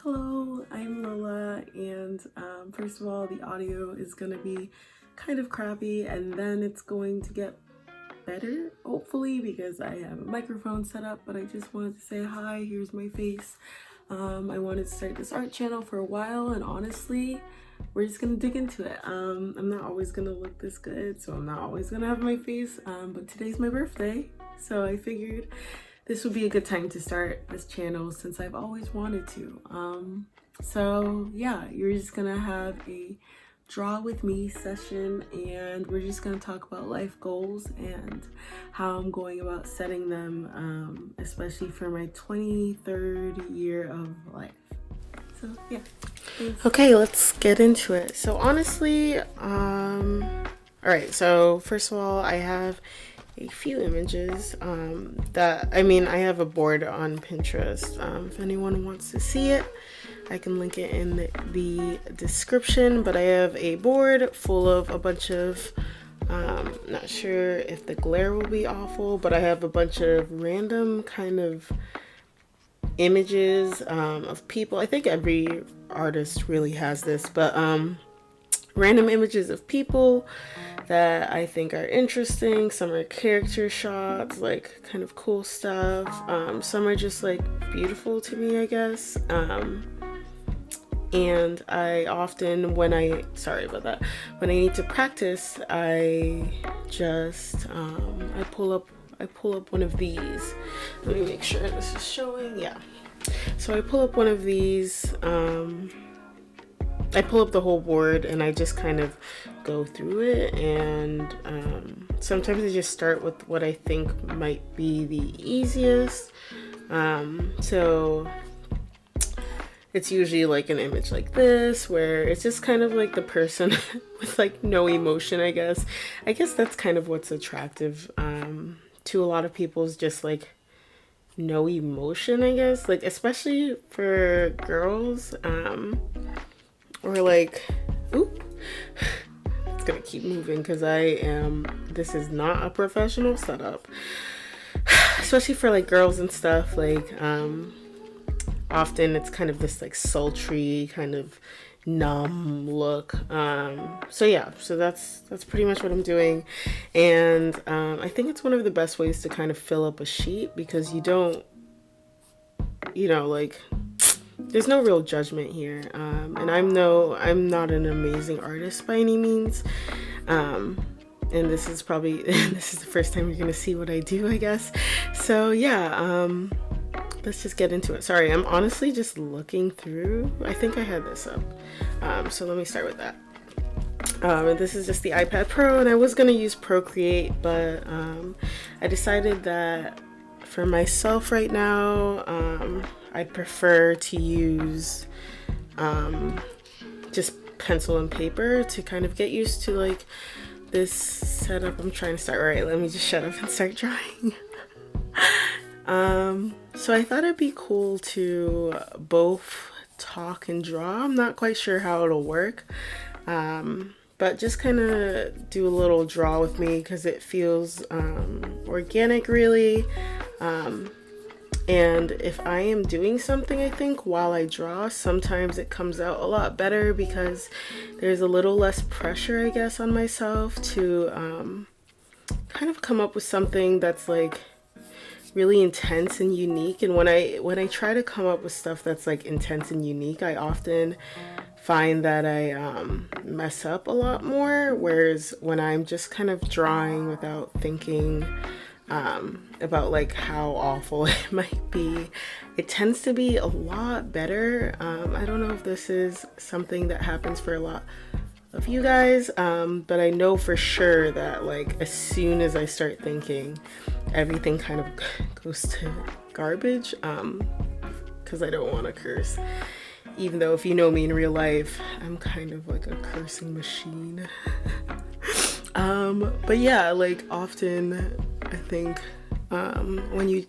Hello, I'm Lola, and first of all, the audio is gonna be kind of crappy, and then it's going to get better, hopefully, because I have a microphone set up. But I just wanted to say hi, here's my face. I wanted to start this art channel for a while, and honestly, we're just gonna dig into it. I'm not always gonna look this good, so I'm not always gonna have my face, but today's my birthday, so I figured this would be a good time to start this channel since I've always wanted to. So yeah, you're just gonna have a draw with me session, and we're just gonna talk about life goals and how I'm going about setting them, especially for my 23rd year of life. So yeah. Okay, let's get into it. So honestly, all right, so first of all, I have a few images I have a board on Pinterest. If anyone wants to see it, I can link it in the description, but I have a board full of a bunch of not sure if the glare will be awful, but I have a bunch of random kind of images of people. I think every artist really has this, but random images of people that I think are interesting. Some are character shots, like kind of cool stuff. Some are just like beautiful to me, I guess. And I often, when I need to practice, I just I pull up one of these. Let me make sure this is showing. Yeah. So I pull up one of these. I pull up the whole board and I just kind of go through it, and sometimes I just start with what I think might be the easiest. So it's usually like an image like this where it's just kind of like the person with like no emotion, I guess. I guess that's kind of what's attractive to a lot of people, is just like no emotion, I guess, like especially for girls, or like, oop, it's gonna keep moving because this is not a professional setup, especially for like girls and stuff. Like often it's kind of this like sultry kind of numb look. So yeah, so that's pretty much what I'm doing, and I think it's one of the best ways to kind of fill up a sheet, because you don't, like, there's no real judgment here, and I'm not an amazing artist by any means, and this is the first time you're gonna see what I do, I guess. So yeah, let's just get into it. Sorry, I'm honestly just looking through. I think I had this up, so let me start with that. And this is just the iPad Pro, and I was gonna use Procreate, but I decided that for myself right now, I prefer to use just pencil and paper to kind of get used to like this setup I'm trying to start. All right, let me just shut up and start drawing. So I thought it'd be cool to both talk and draw. I'm not quite sure how it'll work, but just kind of do a little draw with me because it feels organic, really. And if I am doing something, I think, while I draw, sometimes it comes out a lot better because there's a little less pressure, I guess, on myself to kind of come up with something that's like really intense and unique. And when I try to come up with stuff that's like intense and unique, I often find that I mess up a lot more, whereas when I'm just kind of drawing without thinking about like how awful it might be, it tends to be a lot better. I don't know if this is something that happens for a lot of you guys, but I know for sure that like as soon as I start thinking, everything kind of goes to garbage, because I don't want to curse, even though if you know me in real life, I'm kind of like a cursing machine. But yeah, like often I think when you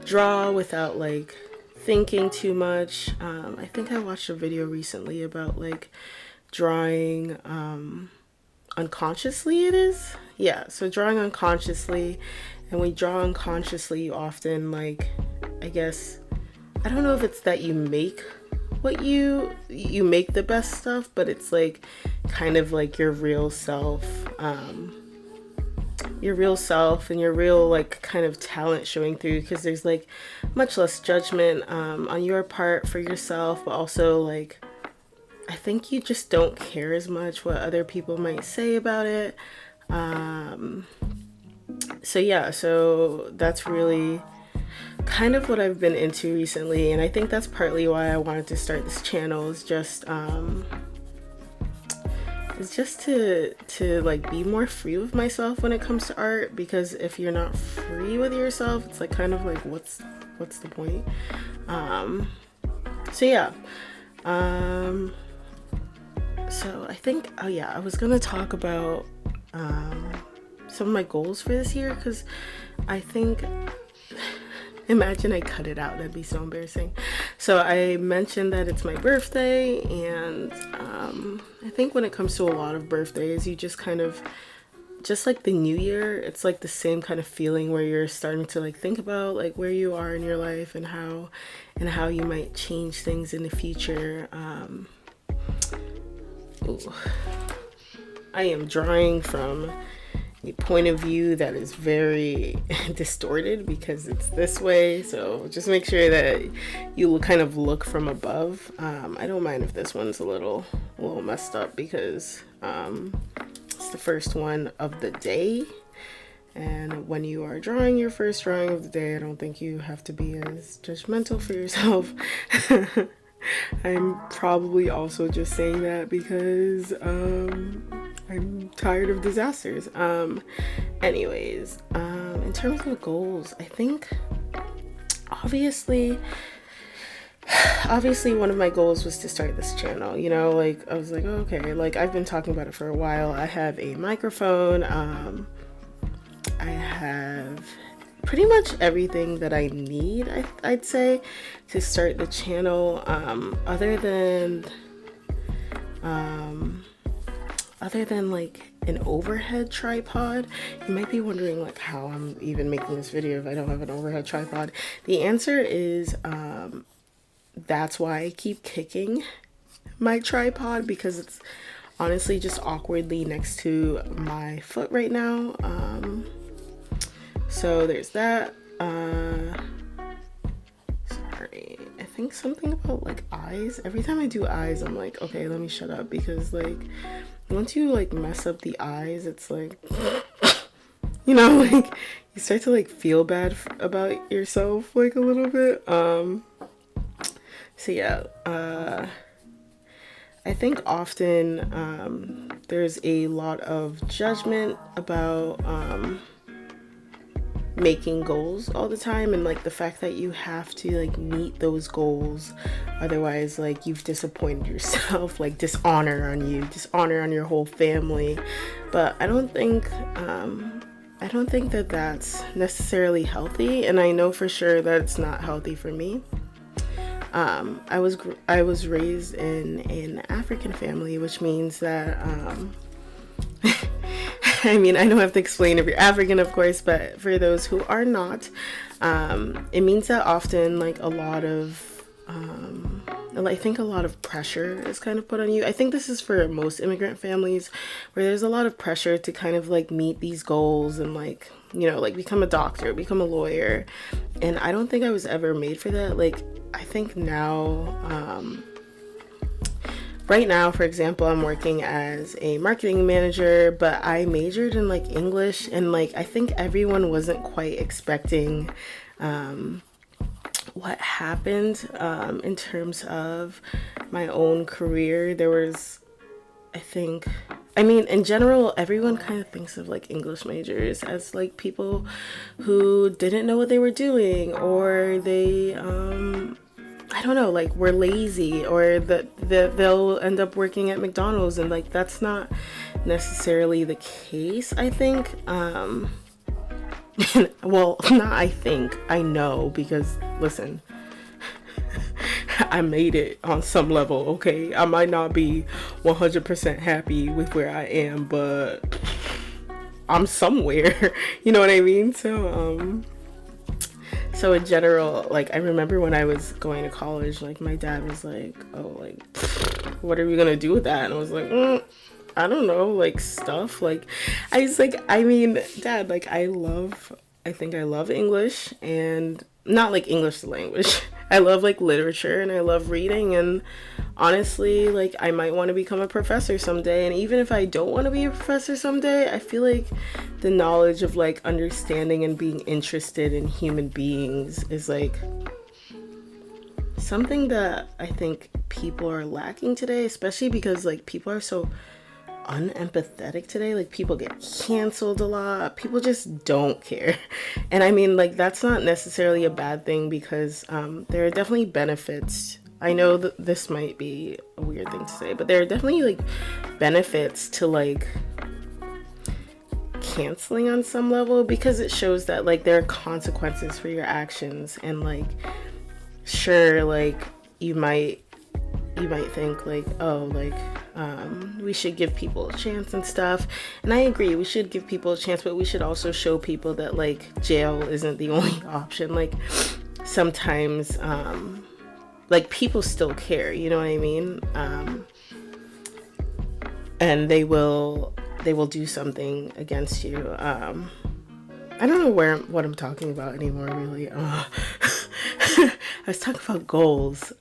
draw without like thinking too much, I think I watched a video recently about like drawing unconsciously, it is. Yeah, so drawing unconsciously, and when you draw unconsciously, you often like, I guess, I don't know if it's that you make what you make the best stuff, but it's like kind of like your real self, and your real like kind of talent showing through, because there's like much less judgment on your part for yourself, but also like I think you just don't care as much what other people might say about it. So yeah, so that's really kind of what I've been into recently, and I think that's partly why I wanted to start this channel, is just to like be more free with myself when it comes to art, because if you're not free with yourself, it's like kind of like what's the point? So yeah. So I think, oh yeah, I was gonna talk about some of my goals for this year, because I think, imagine I cut it out, that'd be so embarrassing. So I mentioned that it's my birthday, and I think when it comes to a lot of birthdays, you just kind of, just like the new year, it's like the same kind of feeling where you're starting to like think about like where you are in your life and how you might change things in the future. Ooh. I am drawing from a point of view that is very distorted because it's this way, so just make sure that you will kind of look from above. I don't mind if this one's a little messed up, because it's the first one of the day, and when you are drawing your first drawing of the day, I don't think you have to be as judgmental for yourself. I'm probably also just saying that because I'm tired of disasters. Anyways, in terms of goals, I think obviously one of my goals was to start this channel. You know, like I was like, oh, okay, like I've been talking about it for a while. I have a microphone. I have pretty much everything that I need, I'd say, to start the channel, other than like an overhead tripod. You might be wondering like how I'm even making this video if I don't have an overhead tripod. The answer is that's why I keep kicking my tripod, because it's honestly just awkwardly next to my foot right now. So there's that. Sorry, I think something about like eyes. Every time I do eyes, I'm like, okay, let me shut up, because like once you like mess up the eyes, it's like, you know, like you start to like feel bad about yourself like a little bit. So yeah, I think often there's a lot of judgment about making goals all the time, and like the fact that you have to like meet those goals, otherwise like you've disappointed yourself, like dishonor on your whole family. But I don't think that that's necessarily healthy, and I know for sure that it's not healthy for me. I was raised in an African family, which means that I mean, I don't have to explain if you're African, of course, but for those who are not, it means that often like a lot of I think a lot of pressure is kind of put on you. I think this is for most immigrant families, where there's a lot of pressure to kind of like meet these goals and like, you know, like become a doctor, become a lawyer. And I don't think I was ever made for that. Like, I think now, right now, for example, I'm working as a marketing manager, but I majored in like English, and like I think everyone wasn't quite expecting what happened in terms of my own career. There was, I mean, in general, everyone kind of thinks of like English majors as like people who didn't know what they were doing, or they I don't know, like we're lazy, or that they'll end up working at McDonald's, and like that's not necessarily the case, I think. Well, not I think, I know, because listen, I made it on some level, okay? I might not be 100% happy with where I am, but I'm somewhere, you know what I mean? So So in general, like I remember when I was going to college, like my dad was like, oh, like what are we gonna do with that? And I was like, I don't know, like stuff. Like I was like, I mean, Dad, like I think I love English, and not like English the language. I love like literature and I love reading, and honestly, like I might want to become a professor someday. And even if I don't want to be a professor someday, I feel like the knowledge of like understanding and being interested in human beings is like something that I think people are lacking today, especially because like people are so unempathetic today. Like people get canceled a lot, people just don't care. And I mean, like that's not necessarily a bad thing, because there are definitely benefits. I know that this might be a weird thing to say, but there are definitely like benefits to like canceling on some level, because it shows that like there are consequences for your actions. And like sure, like you might think like, oh, like we should give people a chance and stuff, and I agree, we should give people a chance, but we should also show people that like jail isn't the only option. Like sometimes like people still care, you know what I mean? And they will do something against you. I don't know what I'm talking about anymore, really. I was talking about goals.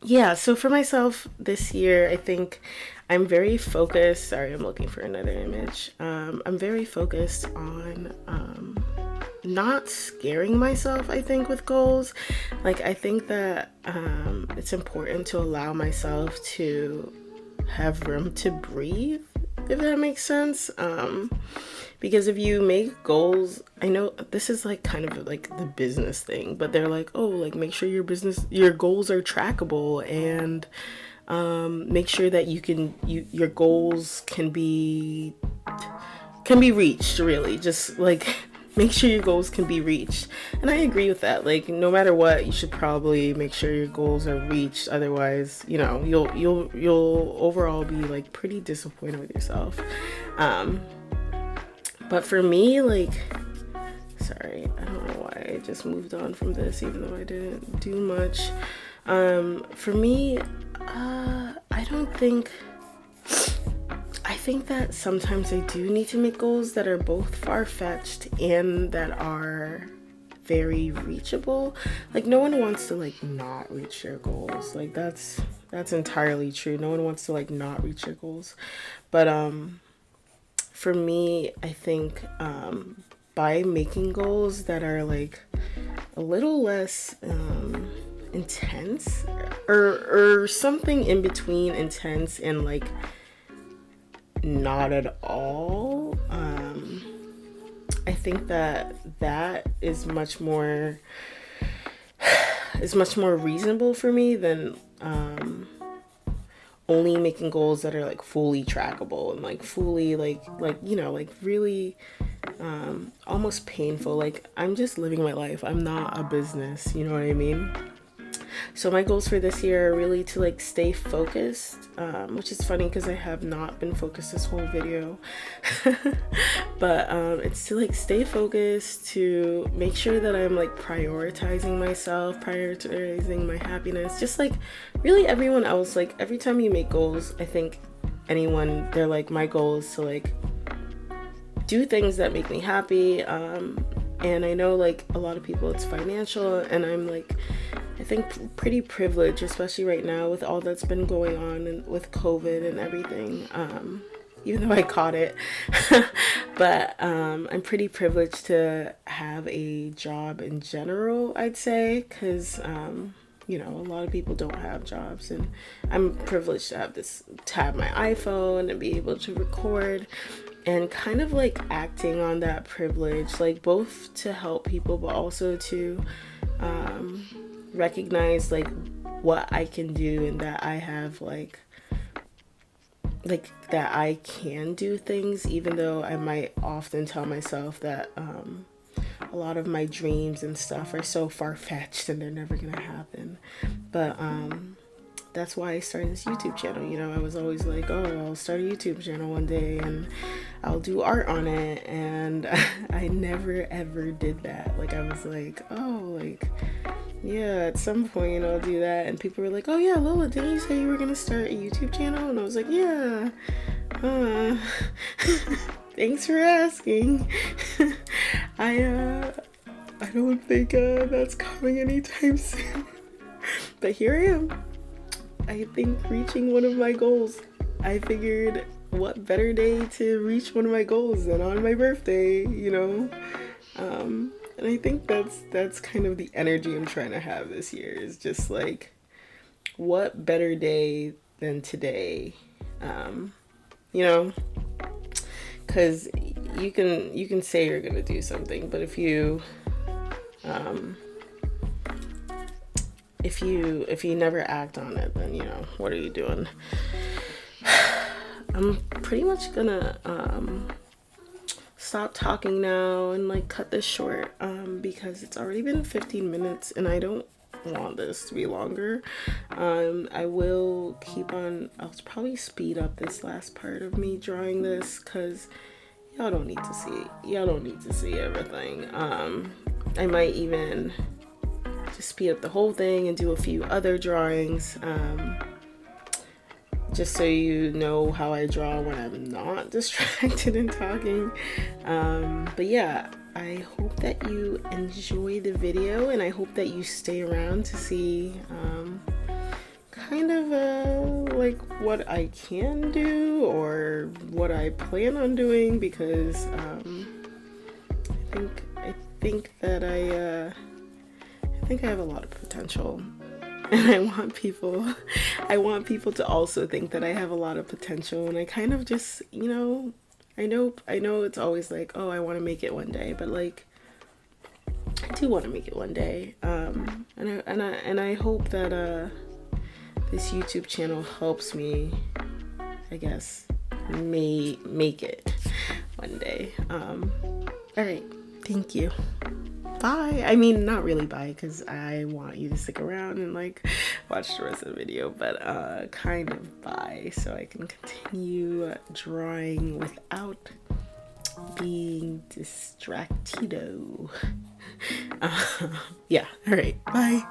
Yeah, so for myself this year, I think I'm very focused. Sorry, I'm looking for another image. I'm very focused on not scaring myself, I think, with goals. Like, I think that it's important to allow myself to have room to breathe, if that makes sense. Because if you make goals, I know this is like kind of like the business thing, but they're like, oh, like make sure your goals are trackable, and make sure that your goals can be reached, really. Just like make sure your goals can be reached. And I agree with that. Like no matter what, you should probably make sure your goals are reached. Otherwise, you know, you'll overall be like pretty disappointed with yourself. But for me, like, sorry, I don't know why I just moved on from this, even though I didn't do much. For me, I think that sometimes I do need to make goals that are both far-fetched and that are very reachable. Like no one wants to like not reach their goals. Like that's entirely true. No one wants to like not reach their goals. But for me, I think by making goals that are like a little less intense, or something in between intense and like not at all, I think that is much more reasonable for me than only making goals that are like fully trackable and like fully like you know, like really almost painful. Like I'm just living my life. I'm not a business, you know what I mean? So my goals for this year are really to like stay focused, which is funny because I have not been focused this whole video. But it's to like stay focused, to make sure that I'm like prioritizing myself, prioritizing my happiness, just like really everyone else. Like every time you make goals, I think they're like, my goal is to like do things that make me happy. And I know like a lot of people it's financial, and I'm like, I think pretty privileged, especially right now with all that's been going on and with COVID and everything, even though I caught it. But I'm pretty privileged to have a job in general, I'd say, because you know, a lot of people don't have jobs, and I'm privileged to have my iPhone and be able to record and kind of like acting on that privilege, like both to help people but also to recognize like what I can do, and that I have like that I can do things, even though I might often tell myself that a lot of my dreams and stuff are so far-fetched and they're never gonna happen. But that's why I started this YouTube channel. You know, I was always like, oh, I'll start a YouTube channel one day, and I'll do art on it, and I never ever did that. Like I was like, oh, like yeah, at some point I'll do that, and people were like, oh yeah, Lola, didn't you say you were gonna start a YouTube channel? And I was like, yeah. Thanks for asking. I don't think that's coming anytime soon. But here I am. I think reaching one of my goals. I figured what better day to reach one of my goals than on my birthday, you know? And I think that's kind of the energy I'm trying to have this year, is just like, what better day than today? You know? Because you can say you're gonna do something, but if you never act on it, then, you know, what are you doing? I'm pretty much gonna stop talking now and like cut this short, because it's already been 15 minutes and I don't want this to be longer. I'll probably speed up this last part of me drawing this, because y'all don't need to see everything. I might even just speed up the whole thing and do a few other drawings, just so you know how I draw when I'm not distracted and talking. But yeah, I hope that you enjoy the video, and I hope that you stay around to see kind of like what I can do or what I plan on doing, because I think I have a lot of potential, and I want people to also think that I have a lot of potential. And I kind of just, you know, I know it's always like, oh, I want to make it one day, but like, I do want to make it one day. And I hope that this YouTube channel helps me, I guess, make it one day. All right, thank you. Bye. I mean, not really bye, because I want you to stick around and like watch the rest of the video, but kind of bye, so I can continue drawing without being distractido. Yeah, all right, bye.